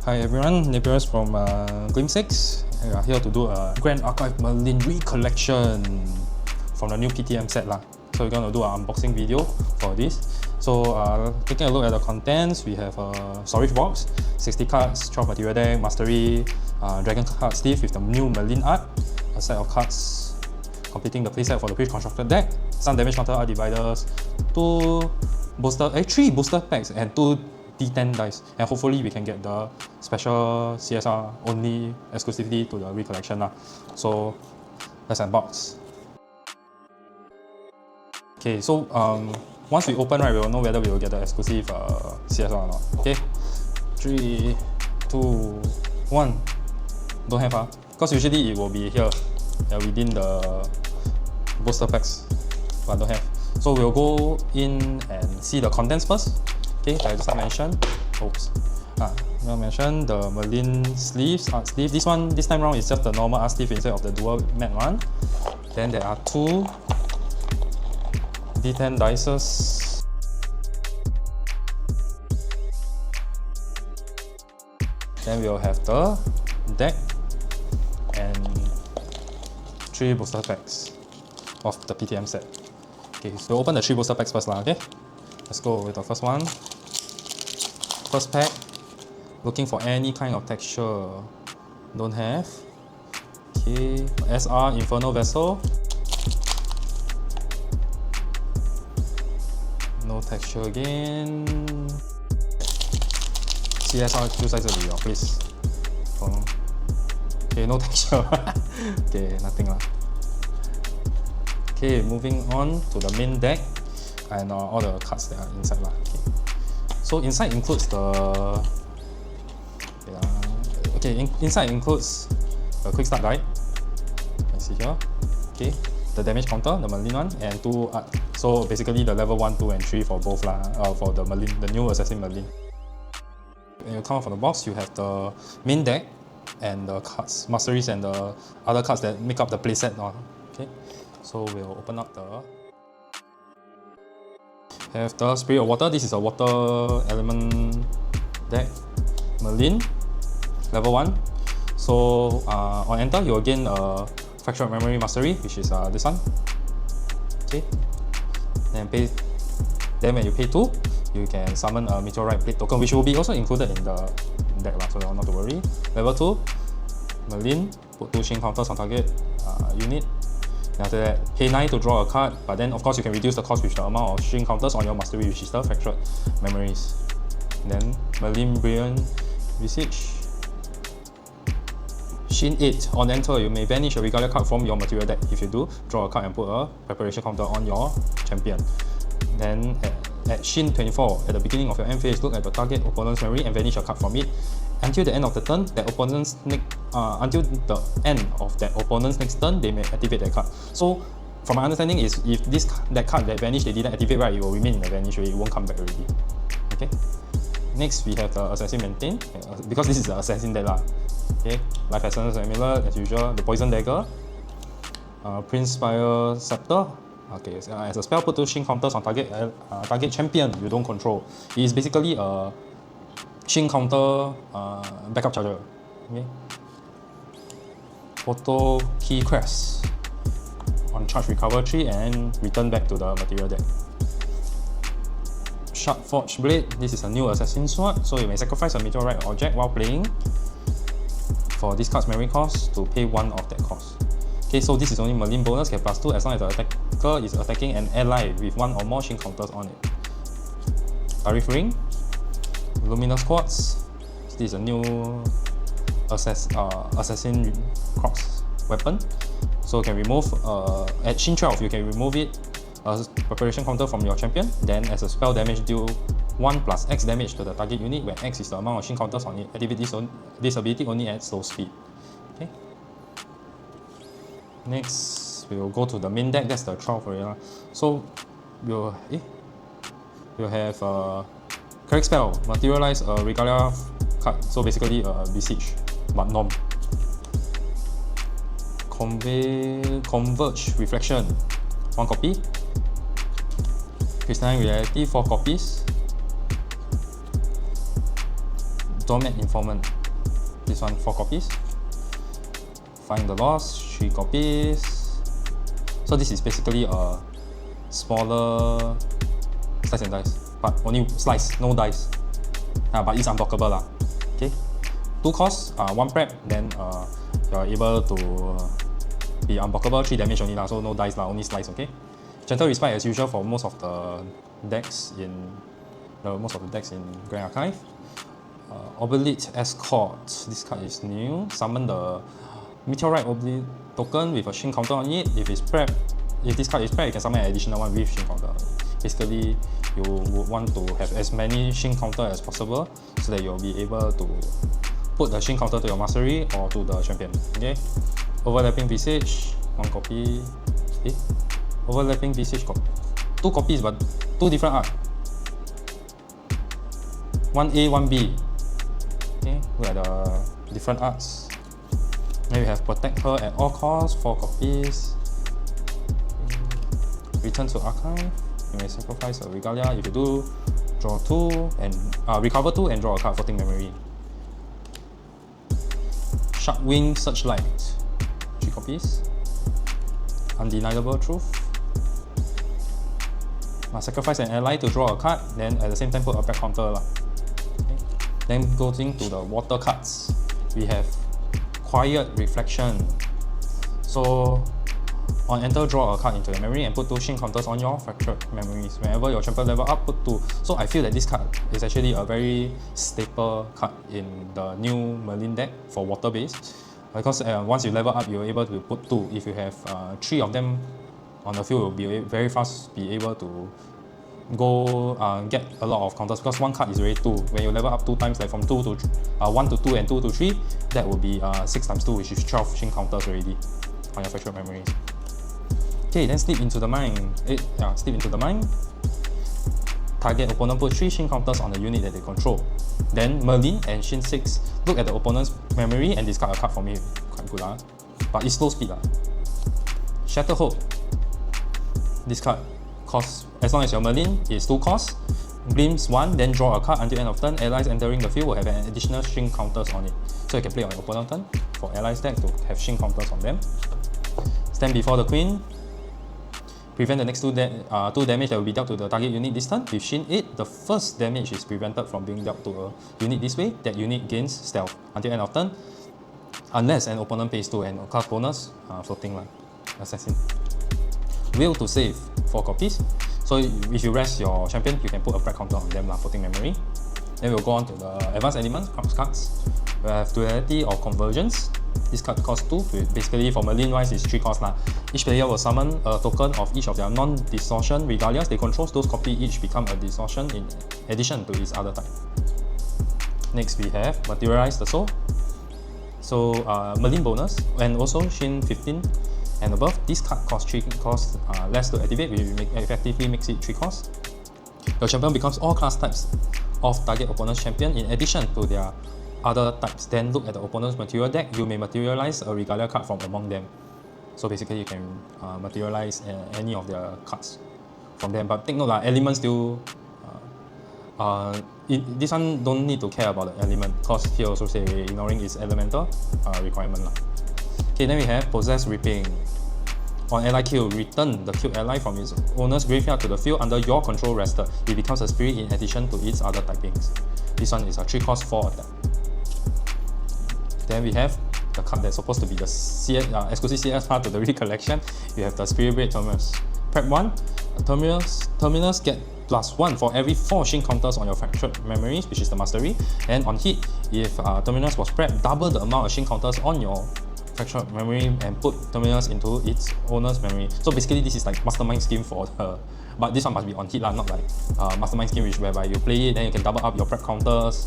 Hi everyone, Naberus from Glim 6. We are here to do a Grand Archive Merlin recollection from the new PTM set lah. So we're going to do an unboxing video for this. So taking a look at the contents, we have a storage box, 60 cards, 12 material deck, mastery, dragon card sleeve with the new Merlin art, a set of cards completing the playset for the pre-constructed deck, some damage counter art dividers, 3 booster packs and 2 D10 dice, and hopefully we can get the special CSR only exclusivity to the recollection lah. So let's unbox. Okay, so once we open, right, we will know whether we will get the exclusive CSR or not. Okay, 3, 2, 1. Don't have because usually it will be here within the booster packs, but don't have. So we'll go in and see the contents first. Okay, I just mentioned. I mentioned the Merlin sleeves, art sleeve. This time around is just the normal art sleeve instead of the dual matte one. Then there are 2 D10 dices. Then we'll have the deck and 3 booster packs of the PTM set. Okay, so we'll open the 3 booster packs first lah, okay? Let's go with the first one. First pack, looking for any kind of texture. Don't have. Okay, SR Inferno Vessel. No texture again. CSR 就在这里了 please. Okay, no texture. Okay, nothing lah. Okay, moving on to the main deck and all the cards that are inside lah. Okay. So inside includes the inside includes a quick start guide. Let's see here. Okay, the damage counter, the Merlin one, and 2 art. So basically the level 1, 2, and 3 for both lah. For the Merlin, the new Assassin Merlin. When you come out from the box, you have the main deck and the cards, masteries, and the other cards that make up the playset. Okay, so we'll open up the. Have the Spirit of Water. This is a water element deck. Merlin, level 1. So on enter, you will gain a Fractured Memory Mastery, which is this one. Okay. Then when you pay 2, you can summon a Meteorite Plate token, which will be also included in the deck, so not to worry. Level 2, Merlin, put 2 Shin counters on target unit. After that, pay 9 to draw a card, but then of course you can reduce the cost with the amount of string counters on your mastery, which is the Fractured Memories. Then Merlin Brilliant Vestige. Shin 8. On enter, you may banish a Regalia card from your material deck. If you do, draw a card and put a preparation counter on your champion. Then at Shin 24, at the beginning of your end phase, look at the target opponent's memory and banish a card from it. Until the end of the turn, until the end of that opponent's next turn, they may activate that card. So, from my understanding is, if that card that vanished, they didn't activate, right, it will remain in the vanish way. It won't come back already. Okay. Next, we have the Assassin Maintain, because this is the Assassin deck lah. Okay. Life Essence Amulet as usual. The Poison Dagger, Prince Spire Scepter. Okay, as a spell, put 2 Shin counters on target champion you don't control. It is basically a Shin counter backup charger. Okay. Photo Key Crest. On charge, recover 3 and return back to the material deck. Sharp Forged Blade. This is a new Assassin Sword, so you may sacrifice a meteorite object while playing for this card's memory cost to pay 1 of that cost. Okay, so this is only Merlin bonus, get +2 as long as the attacker is attacking an ally with 1 or more Shin counters on it. Tariff Ring. Luminous Quartz. This is a new Assassin Crocs weapon. So you can remove, at Shin 12, you can remove it, a preparation counter from your champion. Then as a spell damage, deal 1 + X damage to the target unit when X is the amount of Shin counters on it. Activate this ability only at slow speed. Okay. Next, we will go to the main deck. That's the 12 area. So we'll have Cleric Spell, materialize a Regalia card, so basically a Vestige, but norm. Converge Reflection, 1 copy. Crystalline Reality, 4 copies. Dormant Informant, This one 4 copies. Find the loss, 3 copies. So this is basically a smaller slice and dice, but only slice, no dice. But it's unblockable lah. Okay, 2 costs, 1 prep, then you're able to be unblockable, 3 damage only lah, so no dice lah, only slice. Okay, Gentle Respite as usual for most of the decks in Grand Archive. Obelite Escort, this card is new. Summon the Meteorite Obelite token with a Shin counter on it. If this card is prepped, you can summon an additional one with Shin counter. Basically, you would want to have as many Shin counter as possible so that you'll be able to put the Shin counter to your mastery or to the champion. Okay, Overlapping Vestige, 1 copy. Overlapping Vestige, 2 copies but 2 different art. 1A, 1B. Okay, look at the different arts. Then we have Protect Her at all costs, 4 copies. Return to Archive. You may sacrifice a Regalia. If you do, draw 2 and recover 2 and draw a card, Floating Memory. Sharkwing Searchlight, 3 copies. Undeniable Truth. Sacrifice an ally to draw a card, then at the same time put a back counter lah. Okay. Then going to the water cards, we have Quiet Reflection. So on enter, draw a card into your memory and put 2 Shin counters on your fractured memories. Whenever your champion level up, put 2. So I feel that this card is actually a very staple card in the new Merlin deck for water based, because once you level up, you're able to put 2. If you have 3 of them on the field, you'll be very fast be able to go get a lot of counters, because 1 card is already 2. When you level up 2 times, like from 1 to 2 and 2 to 3, that will be 6 times 2, which is 12 Shin counters already on your fractured memories. Okay, then Slip into the Mind. Slip into the Mind. Target opponent put 3 Shin counters on the unit that they control. Then Merlin and Shin 6 look at the opponent's memory and discard a card for me. Quite good but it's slow speed Shatter Hope. This card costs, as long as your Merlin is 2 costs, Glimpse 1, then draw a card until end of turn. Allies entering the field will have an additional Shin counters on it. So you can play on your opponent's turn for allies deck to have Shin counters on them. Stand before the Queen. Prevent the next 2 damage that will be dealt to the target unit this turn. With Shin 8, the first damage is prevented from being dealt to a unit this way. That unit gains stealth until end of turn, unless an opponent pays 2, and class bonus, Floating Line Assassin. Will to Save, 4 copies. So if you rest your champion, you can put a prep counter on them, Floating Memory. Then we'll go on to the Advanced Elements cards. We have Duality or Convergence. This card costs 2. Basically, for Merlin wise, it's 3 costs. Each player will summon a token of each of their non-distortion regalias they control. Those copy each become a distortion in addition to its other type. Next, we have Materialize the Soul. So Merlin bonus, and also Shin 15 and above. This card costs 3 costs less to activate, which effectively makes it 3 costs. Your champion becomes all class types of target opponent's champion in addition to their other types. Then look at the opponent's material deck. You may materialize a Regalia card from among them. So basically, you can materialize any of their cards from them. But take note, elements still. This one don't need to care about the element, because here also say we're ignoring its elemental requirement. Okay, then we have Possess Ripping. On ally kill, return the killed ally from its owner's graveyard to the field under your control rested. It becomes a spirit in addition to its other typings. This one is a 3 cost 4 attack. Then we have the card that's supposed to be the exclusive CS part to the recollection. You have the Spirit Blade Terminus. Prep 1, Terminus get +1 for every 4 Shin counters on your fractured memories, which is the mastery. And on hit, if Terminus was prepped, double the amount of Shin counters on your fractured memory and put Terminus into its owner's memory. So basically, this is like mastermind scheme for her. But this one must be on hit, not like mastermind scheme, which whereby you play it, then you can double up your prep counters.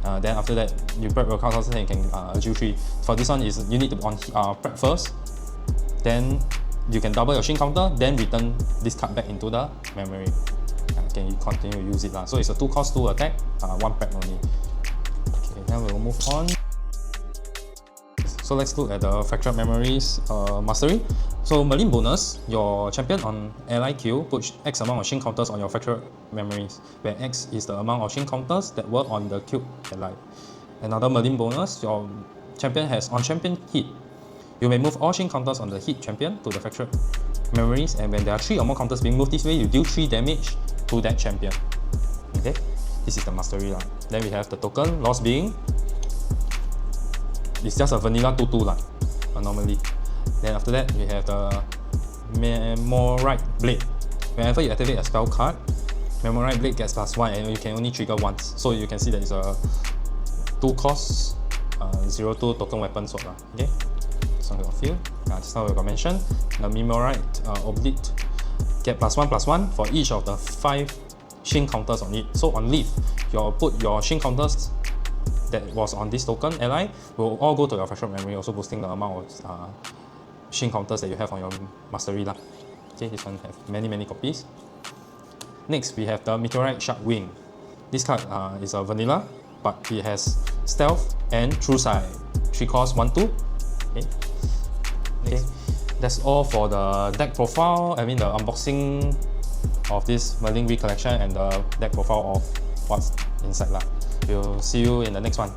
Then after that, you prep your counters, then you can achieve 3. For this one, is you need to prep first, then you can double your Shin counter, then return this card back into the memory. Can you continue to use it So it's a 2 cost 2 attack, 1 prep only. Okay, then we'll move on. So let's look at the fractured memories mastery. So Merlin bonus, your champion on ally kill puts X amount of Shin counters on your fractured memories, where X is the amount of Shin counters that were on the killed ally. Another Merlin bonus, your champion has on champion hit. You may move all Shin counters on the hit champion to the fractured memories, and when there are 3 or more counters being moved this way, you deal 3 damage to that champion. Okay, this is the mastery lah. Then we have the token, Lost Being. It's just a vanilla 2/2 lah, normally. Then after that, we have the Memorite Blade. Whenever you activate a spell card, Memorite Blade gets +1 and you can only trigger once. So you can see that it's a 2 cost 0/2 token weapon sword lah. Okay, so a few. Just now we got mentioned, the Memorite Oblite get +1/+1 for each of the 5 Shin counters on it. So on leave, you'll put your Shin counters that was on this token ally will all go to your fractured memory, also boosting the amount of Shin counters that you have on your mastery lah. Okay, this one have many copies. Next, we have the Meteorite Shark Wing. This card is a vanilla, but it has stealth and true sight. 3 cost 1/2. Okay, that's all for the deck profile. I mean the unboxing of this Merlin collection and the deck profile of what's inside lah. We'll see you in the next one.